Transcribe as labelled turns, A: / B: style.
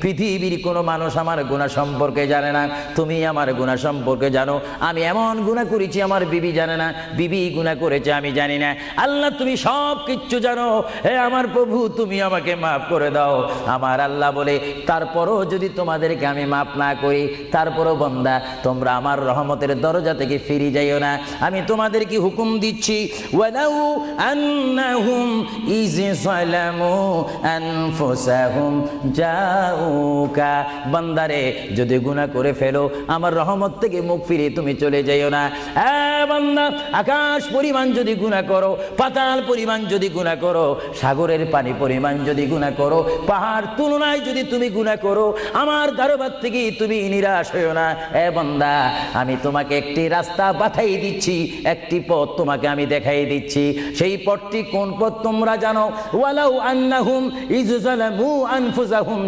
A: পৃথিবীর কোনো মানুষ আমার গুনাহ সম্পর্কে জানে না, তুমি আমার গুনাহ সম্পর্কে জানো। আমি এমন গুনাহ করেছি আমার বিবি জানে না, বিবি গুনাহ করেছে আমি জানি না। আল্লাহ তুমি সব কিচ্ছু জানো, হে আমার প্রভু তুমি আমাকে মাফ করে দাও। আমার আল্লাহ বলে, তারপরও যদি তোমাদেরকে আমি মাফ না করি, তারপরও বান্দা তোমরা আমার রহমতের দরজা থেকে ফিরে যাইও না। আমি তোমাদেরকে হুকুম দিচ্ছি, ওয়ালাউ আন্নাহুম ইয যালামু আনফুসাহুম জাউকা, বান্দারে যদি গুনাহ করে ফেলো আমার রহমত থেকে মুখ ফিরে তুমি চলে যাইও না। বান্দা, আকাশ পরিমাণ যদি গুনাহ করো, পাতাল পরিমাণ যদি গুনাহ করো, সাগরের পানি পরিমাণ যদি গুনাহ করো, পাহাড় তুলনায় যদি তুমি গুনাহ করো, আমার দরবার থেকে তুমি নিরাশ হইও না। বান্দা, আমি তোমাকে একটি রাস্তা বাতাই দিচ্ছি, একটি পথ তোমাকে আমি দেখাই দিচ্ছি। সেই পথটি কোন পথ তোমরা জানো? ওয়ালাউ আন্নাহুম ইয যালামু আনফুসাহুম